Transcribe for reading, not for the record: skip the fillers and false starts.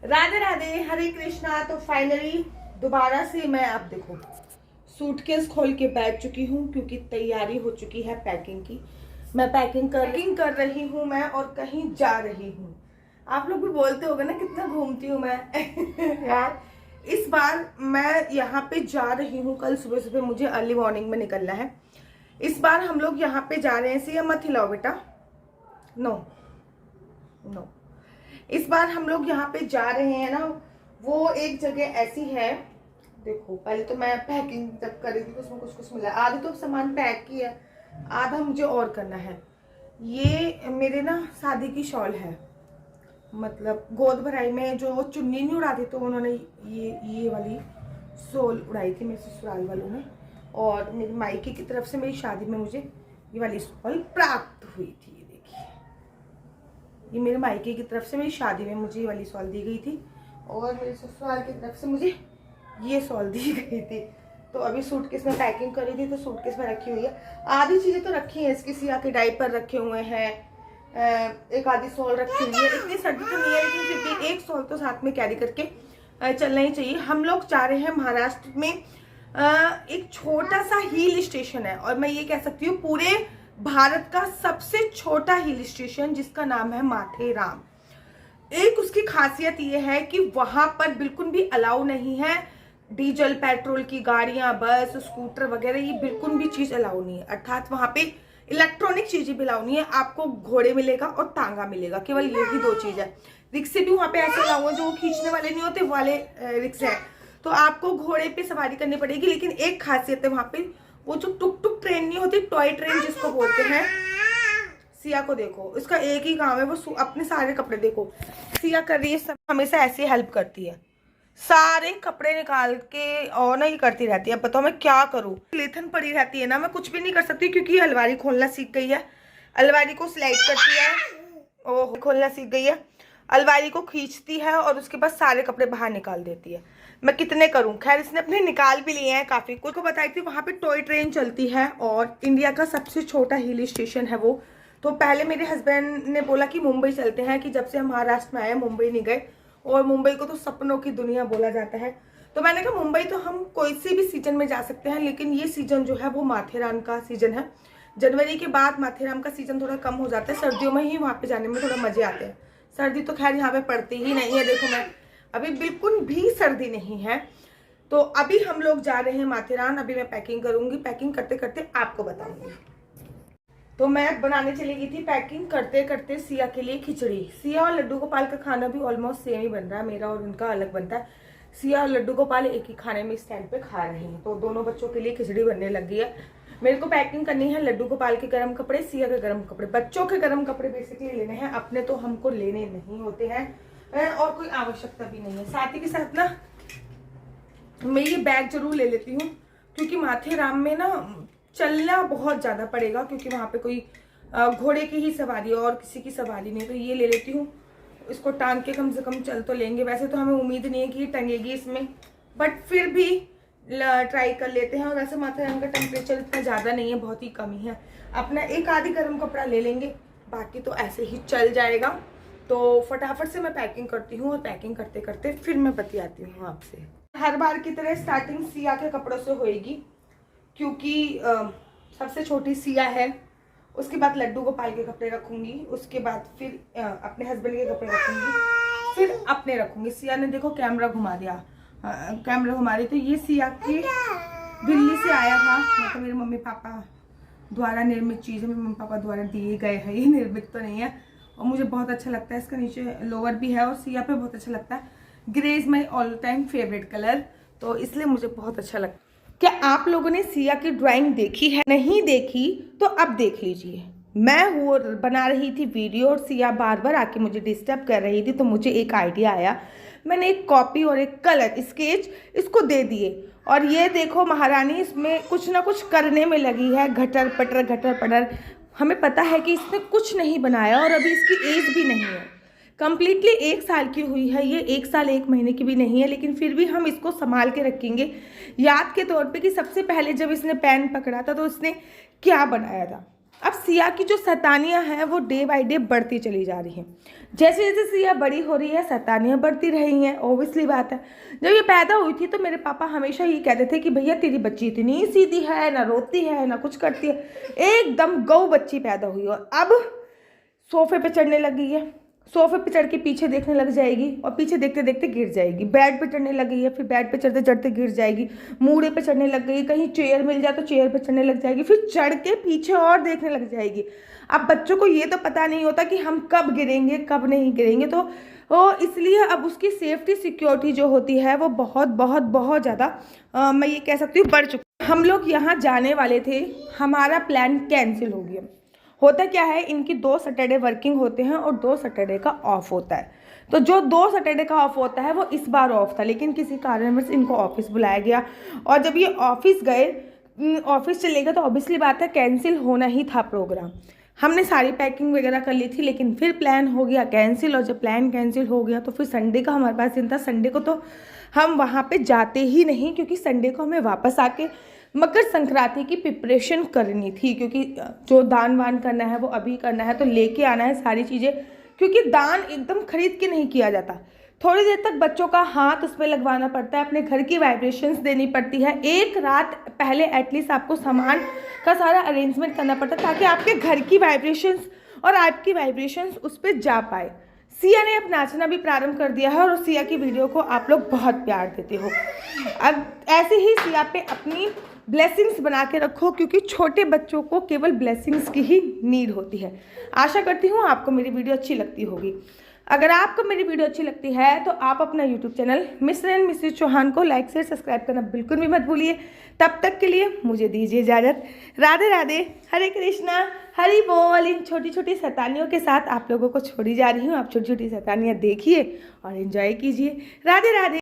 राधे राधे, हरे कृष्णा। तो फाइनली दोबारा से मैं अब देखो सूटकेस खोल के बैठ चुकी हूँ क्योंकि तैयारी हो चुकी है पैकिंग की। मैं पैकिंग कर रही हूँ मैं, और कहीं जा रही हूँ। आप लोग भी बोलते होगे ना कितना घूमती हूँ मैं यार इस बार मैं यहाँ पे जा रही हूँ। कल सुबह सुबह मुझे अर्ली मॉर्निंग में निकलना है। इस बार हम लोग यहाँ पे जा रहे हैं। सिया मत हिलाओ बेटा, नो नो। इस बार हम लोग यहाँ पे जा रहे हैं ना, वो एक जगह ऐसी है। देखो पहले तो मैं पैकिंग जब कर रही थी तो उसमें कुछ कुछ मिला। आधा तो सामान पैक किया, आधा मुझे और करना है। ये मेरे ना शादी की शॉल है, मतलब गोद भराई में जो चुन्नी नहीं उड़ाती तो उन्होंने ये वाली शॉल उड़ाई थी मेरे ससुराल वालों ने। और मेरी मायके की तरफ से मेरी शादी में मुझे ये वाली शॉल प्राप्त हुई थी। ये देखिए, ये मेरे मायके की तरफ से मेरी शादी में मुझे ये वाली शॉल दी गई थी, और मेरे ससुराल की तरफ से मुझे ये शॉल दी गई थी। तो अभी सूटकेस में पैकिंग करी थी तो सूटकेस में रखी हुई है। आधी चीजें तो रखी हैं, इसकी सिया के डायपर रखे हुए हैं, एक आधी शॉल रखी हुई है। इतनी सर्दी तो नहीं है लेकिन फिर भी एक शॉल तो साथ में कैरी करके चलना ही चाहिए। हम लोग जा रहे हैं महाराष्ट्र में, एक छोटा सा हिल स्टेशन है, और मैं ये कह सकती हूँ पूरे भारत का सबसे छोटा हिल स्टेशन, जिसका नाम है माथेरान। एक उसकी खासियत ये है कि वहां पर बिल्कुल भी अलाउ नहीं है डीजल पेट्रोल की गाड़ियां, बस, स्कूटर वगैरह, ये बिल्कुल भी चीज अलाउ नहीं है। अर्थात वहां पे इलेक्ट्रॉनिक चीजें भी अलाउ नहीं है। आपको घोड़े मिलेगा और तांगा मिलेगा, केवल यही दो चीज है। रिक्शे भी वहां पे ऐसे अलाउ है, जो खींचने वाले नहीं होते वाले रिक्शे हैं, तो आपको घोड़े पे सवारी करनी पड़ेगी। लेकिन एक खासियत है वहां पे, वो जो टुक टुक ट्रेन नहीं होती, टॉय ट्रेन जिसको बोलते हैं। सिया को देखो, इसका एक ही काम है, वो अपने सारे कपड़े देखो सिया कर रही है, सब हमेशा ऐसे हेल्प करती है, सारे कपड़े निकाल के और ना ये करती रहती है। अब बताओ मैं क्या करूं, लेथन पड़ी रहती है ना, मैं कुछ भी नहीं कर सकती क्योंकि अलमारी खोलना सीख गई है। अलमारी को स्लाइड करती है, ओह खोलना सीख गई है। अलमारी को खींचती है और उसके बाद सारे कपड़े बाहर निकाल देती है। मैं कितने करूं, खैर इसने अपने निकाल भी लिए हैं काफी कुछ। को बताई थी वहां पे टॉय ट्रेन चलती है, और इंडिया का सबसे छोटा हिल स्टेशन है वो। तो पहले मेरे हस्बैंड ने बोला कि मुंबई चलते हैं, कि जब से हम महाराष्ट्र में आए मुंबई नहीं गए, और मुंबई को तो सपनों की दुनिया बोला जाता है। तो मैंने कहा मुंबई तो हम कोई से भी सीजन में जा सकते हैं, लेकिन ये सीजन जो है वो माथेरान का सीजन है। जनवरी के बाद माथेरान का सीजन थोड़ा कम हो जाता है, सर्दियों में ही वहां पे जाने में थोड़ा मजे आते हैं। सर्दी तो खैर यहाँ पे पड़ती ही नहीं है। देखो मैं अभी बिल्कुल भी सर्दी नहीं है। तो अभी हम लोग जा रहे हैं माथेरान। अभी मैं पैकिंग करूंगी, पैकिंग करते करते आपको बताऊंगी। तो मैं बनाने चली गई थी पैकिंग करते करते सिया के लिए खिचड़ी। सिया और लड्डू गोपाल का खाना भी ऑलमोस्ट सेम ही बन रहा है, मेरा और उनका अलग बनता है। सिया और लड्डू गोपाल एक ही खाने में इस टाइम पे खा रहे हैं, तो दोनों बच्चों के लिए खिचड़ी बनने लग गई है। मेरे को पैकिंग करनी है लड्डू गोपाल के गर्म कपड़े, सिया के गर्म कपड़े। बच्चों के गर्म कपड़े बेसिकली लेने हैं, अपने तो हमको लेने नहीं होते हैं, और कोई आवश्यकता भी नहीं है। साथ ही के साथ ना मैं ये बैग जरूर ले लेती हूँ, क्योंकि माथेरान में ना चलना बहुत ज्यादा पड़ेगा, क्योंकि वहां पे कोई घोड़े की ही सवारी है और किसी की सवारी नहीं। तो ये ले लेती हूँ, इसको टांग के कम से कम चल तो लेंगे। वैसे तो हमें उम्मीद नहीं है कि ये टंगेगी इसमें, बट फिर भी ट्राई कर लेते हैं। और वैसे माथेरान का टेम्परेचर इतना ज्यादा नहीं है, बहुत ही कम ही है। अपना एक आधी गर्म कपड़ा ले लेंगे, बाकी तो ऐसे ही चल जाएगा। तो फटाफट से मैं पैकिंग करती हूँ, और पैकिंग करते करते फिर मैं बतियाती हूँ आपसे। हर बार की तरह स्टार्टिंग सिया के कपड़ों से होएगी, क्योंकि सबसे छोटी सिया है। उसके बाद लड्डू गोपाल के कपड़े रखूंगी, उसके बाद फिर अपने हस्बैंड के कपड़े रखूंगी, फिर अपने रखूंगी। सिया ने देखो कैमरा घुमा दिया, कैमरा घुमा रही। तो ये सिया की दिल्ली से आया था, मतलब मेरे मम्मी पापा द्वारा निर्मित चीज़ है, मेरे मम्मी पापा द्वारा दिए गए है, ये निर्मित तो नहीं है। और मुझे बहुत अच्छा लगता है, इसका नीचे लोअर भी है, और सिया पे बहुत अच्छा लगता है। Grey is my all time favourite colour, तो इसलिए मुझे बहुत अच्छा लगता है। क्या आप लोगों ने सिया की ड्राइंग देखी है? नहीं देखी तो अब देख लीजिए। मैं वो बना रही थी वीडियो, और सिया बार बार आके मुझे डिस्टर्ब कर रही थी, तो मुझे एक आइडिया आया। मैंने एक कॉपी और एक कलर स्केच इसको दे दिए, और ये देखो महारानी इसमें कुछ ना कुछ करने में लगी है, घटर पटर। हमें पता है कि इसने कुछ नहीं बनाया, और अभी इसकी एज भी नहीं है, कंप्लीटली 1 साल की हुई है ये, 1 साल 1 महीने की भी नहीं है। लेकिन फिर भी हम इसको संभाल के रखेंगे याद के तौर पे, कि सबसे पहले जब इसने पेन पकड़ा था तो इसने क्या बनाया था। अब सिया की जो शैतानियाँ हैं वो डे बाय डे बढ़ती चली जा रही हैं। जैसे जैसे सिया बड़ी हो रही है शैतानियाँ बढ़ती रही हैं, ओबियसली बात है। जब ये पैदा हुई थी तो मेरे पापा हमेशा ये कहते थे कि भैया तेरी बच्ची इतनी सीधी है, ना रोती है ना कुछ करती है, एकदम गौ बच्ची पैदा हुई। और अब सोफे पे चढ़ने लग गई है, सोफे पे चढ़ के पीछे देखने लग जाएगी और पीछे देखते देखते गिर जाएगी, बेड पे चढ़ने लग गई है, फिर बेड पे चढ़ते चढ़ते गिर जाएगी, मूड़े पे चढ़ने लग गई, कहीं चेयर मिल जाए तो चेयर पे चढ़ने लग जाएगी, फिर चढ़ के पीछे और देखने लग जाएगी। अब बच्चों को ये तो पता नहीं होता कि हम कब गिरेंगे कब नहीं गिरेंगे, तो इसलिए अब उसकी सेफ्टी सिक्योरिटी जो होती है वो बहुत बहुत बहुत ज़्यादा मैं ये कह सकती हूँ बढ़ चुकी। हम लोग यहाँ जाने वाले थे, हमारा प्लान कैंसिल हो गया। होता क्या है, इनकी 2 सैटरडे वर्किंग होते हैं और 2 सैटरडे का ऑफ होता है। तो जो 2 सैटरडे का ऑफ होता है वो इस बार ऑफ था, लेकिन किसी कारणवश इनको ऑफिस बुलाया गया। और जब ये ऑफिस गए, ऑफिस चले गए, तो ऑब्वियसली बात है कैंसिल होना ही था प्रोग्राम। हमने सारी पैकिंग वगैरह कर ली थी, लेकिन फिर प्लान हो गया कैंसिल। और जब प्लान कैंसिल हो गया तो फिर संडे का हमारे पास दिन था। संडे को तो हम वहाँ पे जाते ही नहीं, क्योंकि संडे को हमें वापस आके मकर संक्रांति की प्रिपरेशन करनी थी, क्योंकि जो दान वान करना है वो अभी करना है, तो लेके आना है सारी चीज़ें, क्योंकि दान एकदम खरीद के नहीं किया जाता। थोड़ी देर तक बच्चों का हाथ उस पर लगवाना पड़ता है, अपने घर की वाइब्रेशंस देनी पड़ती है। एक रात पहले एटलीस्ट आपको सामान का सारा अरेंजमेंट करना पड़ता है, ताकि आपके घर की वाइब्रेशंस और आपकी वाइब्रेशंस उस पर जा पाए। सिया ने अब नाचना भी प्रारंभ कर दिया है और सिया की वीडियो को आप लोग बहुत प्यार देते हो। अब ऐसे ही सिया पे अपनी ब्लेसिंग्स बना के रखो, क्योंकि छोटे बच्चों को केवल ब्लेसिंग्स की ही नीड होती है। आशा करती हूँ आपको मेरी वीडियो अच्छी लगती होगी। अगर आपको मेरी वीडियो अच्छी लगती है तो आप अपना YouTube channel mister and Mrs Chauhan को लाइक शेयर सब्सक्राइब करना बिल्कुल भी मत भूलिए। तब तक के लिए मुझे दीजिए इजाज़त। राधे राधे, हरे कृष्णा, हरि बोल। इन छोटी छोटी शैतानियों के साथ आप लोगों को छोड़ी जा रही हूँ। आप छोटी छोटी शैतानियाँ देखिए और एंजॉय कीजिए। राधे राधे।